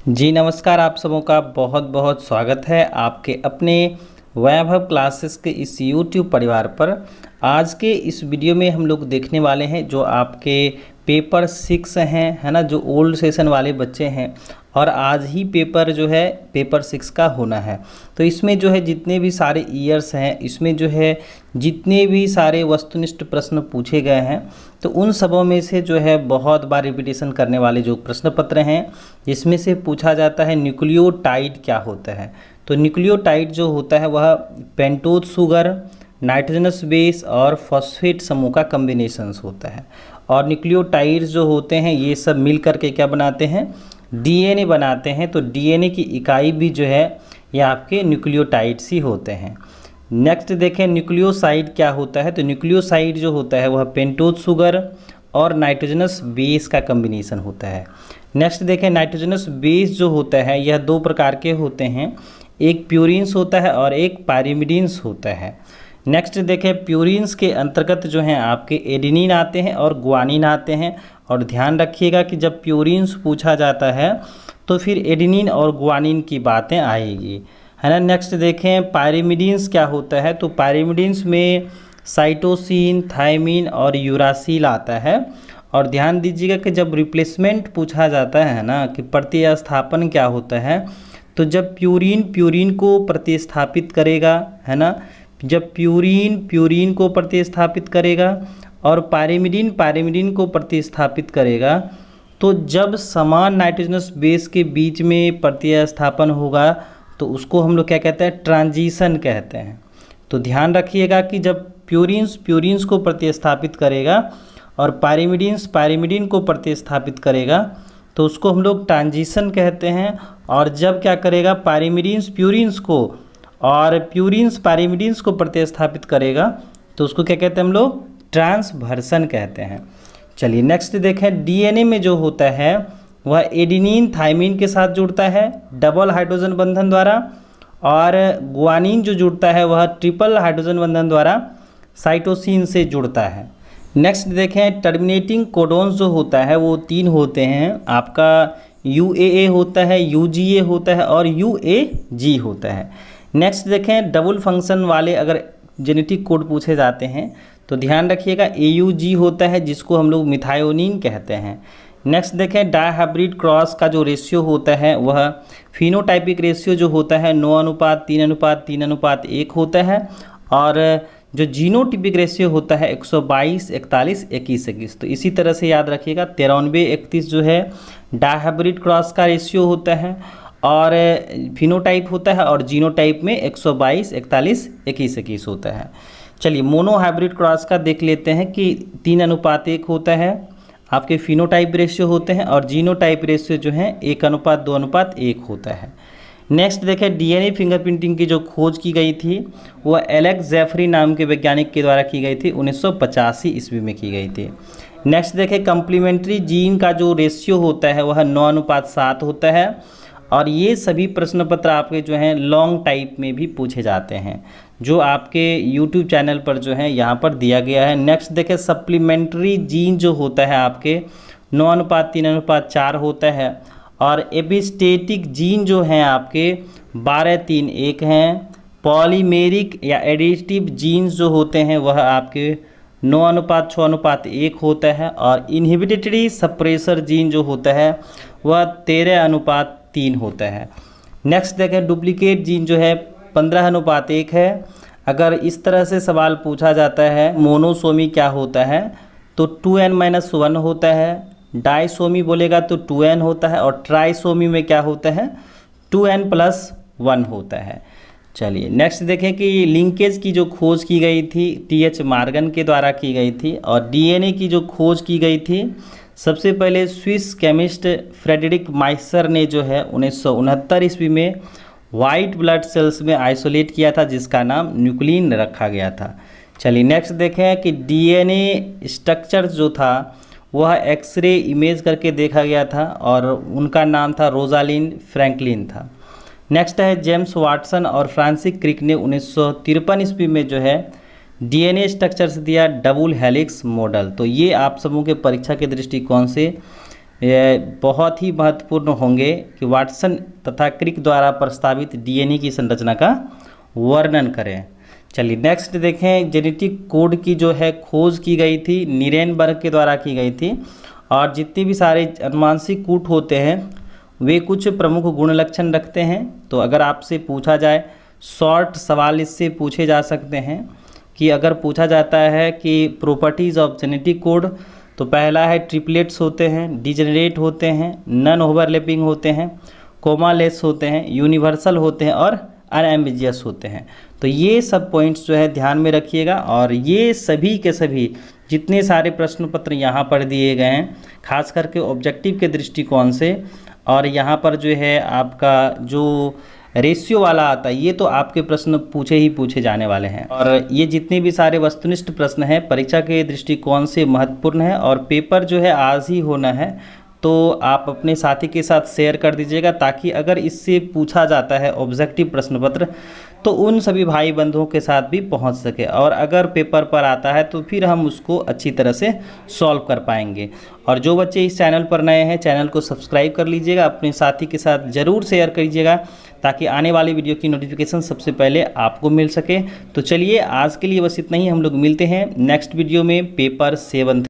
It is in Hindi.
जी नमस्कार, आप सबों का बहुत बहुत स्वागत है आपके अपने वैभव क्लासेस के इस यूट्यूब परिवार पर। आज के इस वीडियो में हम लोग देखने वाले हैं जो आपके पेपर 6 हैं, है ना, जो ओल्ड सेशन वाले बच्चे हैं और आज ही पेपर जो है पेपर 6 का होना है। तो इसमें जो है जितने भी सारे ईयर्स हैं, इसमें जो है जितने भी सारे वस्तुनिष्ठ प्रश्न पूछे गए हैं, तो उन सबों में से जो है बहुत बार रिपीटेशन करने वाले जो प्रश्न पत्र हैं, जिसमें से पूछा जाता है न्यूक्लियोटाइड क्या होता है। तो न्यूक्लियोटाइड जो होता है वह पेंटोज शुगर, नाइट्रोजनस बेस और फॉस्फेट समूह का कम्बिनेशंस होता है। और न्यूक्लियोटाइड्स जो होते हैं ये सब मिल करके क्या बनाते हैं, डीएनए बनाते हैं। तो डीएनए की इकाई भी जो है ये आपके न्यूक्लियोटाइड्स ही होते हैं। नेक्स्ट देखें न्यूक्लियोसाइड क्या होता है। तो न्यूक्लियोसाइड जो होता है वह पेंटोज शुगर और नाइट्रोजनस बेस का कम्बिनेशन होता है। नेक्स्ट देखें नाइट्रोजनस बेस जो होता है यह दो प्रकार के होते हैं, एक प्यूरिन्स होता है और एक पायरिमिडीन्स होता है। नेक्स्ट देखें प्यूरिन्स के अंतर्गत जो हैं आपके एडेनिन आते हैं और ग्वानिन आते हैं। और ध्यान रखिएगा कि जब प्यूरिन्स पूछा जाता है तो फिर एडेनिन और ग्वानिन की बातें आएगी, है ना। नेक्स्ट देखें पायरिमिडीन्स क्या होता है। तो पायरिमिडीन्स में साइटोसिन, थायमिन और यूरासिल आता है। और ध्यान दीजिएगा कि जब रिप्लेसमेंट पूछा जाता है ना कि प्रतिस्थापन क्या होता है, तो जब प्यूरिन को प्रतिस्थापित करेगा, है ना, जब प्यूरिन को प्रतिस्थापित करेगा और पायरिमिडीन को प्रतिस्थापित करेगा, तो जब समान नाइट्रोजनस बेस के बीच में प्रतिस्थापन होगा तो उसको हम लोग क्या कहते हैं, ट्रांजिशन कहते हैं। तो ध्यान रखिएगा कि जब प्यूरिन्स को प्रतिस्थापित करेगा और पायरिमिडीन को प्रतिस्थापित करेगा तो उसको हम लोग ट्रांजिशन कहते हैं। और जब क्या करेगा पायरिमिडीन्स प्यूरिन्स को और प्यूरिन्स पायरिमिडीन्स को प्रतिस्थापित करेगा तो उसको क्या कहते हैं हम लोग, ट्रांसवर्सन कहते हैं। चलिए नेक्स्ट देखें डीएनए में जो होता है वह एडेनिन थायमिन के साथ जुड़ता है डबल हाइड्रोजन बंधन द्वारा, और ग्वानिन जो जुड़ता है वह ट्रिपल हाइड्रोजन बंधन द्वारा साइटोसिन से जुड़ता है। नेक्स्ट देखें टर्मिनेटिंग कोडोन्स जो होता है वो 3 होते हैं, आपका UAA होता है, UGA होता है और UAG होता है। नेक्स्ट देखें डबल फंक्शन वाले अगर जेनेटिक कोड पूछे जाते हैं तो ध्यान रखिएगा AUG होता है, जिसको हम लोग मिथायोनिन कहते हैं। नेक्स्ट देखें डायहाइब्रिड क्रॉस का जो रेशियो होता है वह फिनोटाइपिक रेशियो जो होता है 9:3:3:1 होता है। और जो जीनोटिपिक रेशियो होता है 122:41:21। तो इसी तरह से याद रखिएगा 93:31 जो है डायहाइब्रिड क्रॉस का रेशियो होता है और फिनोटाइप होता है, और जीनोटाइप में 122:41:21 होता है। चलिए मोनोहाइब्रिड क्रॉस का देख लेते हैं कि 3:1 होता है, आपके फिनोटाइप रेशियो होते हैं, और जीनोटाइप रेशियो जो है 1:2:1 होता है। नेक्स्ट देखें डीएनए फिंगरप्रिंटिंग की जो खोज की गई थी वह एलेक्स जेफरी नाम के वैज्ञानिक के द्वारा की गई थी, 1985 ईस्वी में की गई थी। नेक्स्ट देखें कम्प्लीमेंट्री जीन का जो रेशियो होता है वह 9:7 होता है। और ये सभी प्रश्न पत्र आपके जो हैं लॉन्ग टाइप में भी पूछे जाते हैं, जो आपके यूट्यूब चैनल पर जो है यहाँ पर दिया गया है। नेक्स्ट देखें सप्लीमेंट्री जीन जो होता है आपके 9:3:4 होता है, और एपिस्टेटिक जीन जो हैं आपके 12:3:1 हैं। पॉलीमेरिक या एडिटिव जीन्स जो होते हैं वह आपके 9:6:1 होता है, और इनहिबिटरी सप्रेसर जीन जो होता है वह 13:3 होता है। नेक्स्ट देखें डुप्लीकेट जीन जो है 15:1 है। अगर इस तरह से सवाल पूछा जाता है मोनोसोमी क्या होता है तो 2n-1 होता है, डाइसोमी बोलेगा तो 2n होता है, और ट्राइसोमी में क्या होता है 2n+1 होता है। चलिए नेक्स्ट देखें कि लिंकेज की जो खोज की गई थी TH मॉर्गन के द्वारा की गई थी, और डीएनए की जो खोज की गई थी सबसे पहले स्विस केमिस्ट फ्रेडरिक माइसर ने जो है 1969 ईस्वी में वाइट ब्लड सेल्स में आइसोलेट किया था, जिसका नाम न्यूक्लिन रखा गया था। चलिए नेक्स्ट देखें कि डीएनए स्ट्रक्चर जो था वह एक्सरे इमेज करके देखा गया था, और उनका नाम था रोजालिन फ्रैंकलिन था। नेक्स्ट है जेम्स वाटसन और फ्रांसिस क्रिक ने 1953 ईस्वी में जो है डीएनए स्ट्रक्चर से दिया डबल हेलिक्स मॉडल। तो ये आप सबों के परीक्षा के दृष्टिकोण से ये बहुत ही महत्वपूर्ण होंगे कि वाटसन तथा क्रिक द्वारा प्रस्तावित डीएनए की संरचना का वर्णन करें। चलिए नेक्स्ट देखें, जेनेटिक कोड की जो है खोज की गई थी नीरेनबर्ग के द्वारा की गई थी, और जितने भी सारे अनुवांशिक कूट होते हैं वे कुछ प्रमुख गुण लक्षण रखते हैं। तो अगर आपसे पूछा जाए, शॉर्ट सवाल इससे पूछे जा सकते हैं कि अगर पूछा जाता है कि प्रॉपर्टीज़ ऑफ जेनेटिक कोड, तो पहला है ट्रिपलेट्स होते हैं, डिजेनरेट होते हैं, नॉन ओवरलैपिंग होते हैं, कोमालेस होते हैं, यूनिवर्सल होते हैं और अनएम्बिगियस होते हैं। तो ये सब पॉइंट्स जो है ध्यान में रखिएगा, और ये सभी के सभी जितने सारे प्रश्न पत्र यहाँ पर दिए गए हैं खास करके ऑब्जेक्टिव के दृष्टिकोण से, और यहाँ पर जो है आपका जो रेशियो वाला आता है ये तो आपके प्रश्न पूछे जाने वाले हैं। और ये जितने भी सारे वस्तुनिष्ठ प्रश्न हैं परीक्षा के दृष्टिकोण से महत्वपूर्ण है, और पेपर जो है आज ही होना है, तो आप अपने साथी के साथ शेयर कर दीजिएगा ताकि अगर इससे पूछा जाता है ऑब्जेक्टिव प्रश्न पत्र तो उन सभी भाई बंधुओं के साथ भी पहुंच सके, और अगर पेपर पर आता है तो फिर हम उसको अच्छी तरह से सॉल्व कर पाएंगे। और जो बच्चे इस चैनल पर नए हैं चैनल को सब्सक्राइब कर लीजिएगा, अपने साथी के साथ ज़रूर शेयर करिएगा ताकि आने वाली वीडियो की नोटिफिकेशन सबसे पहले आपको मिल सके। तो चलिए आज के लिए बस इतना ही, हम लोग मिलते हैं नेक्स्ट वीडियो में पेपर 7।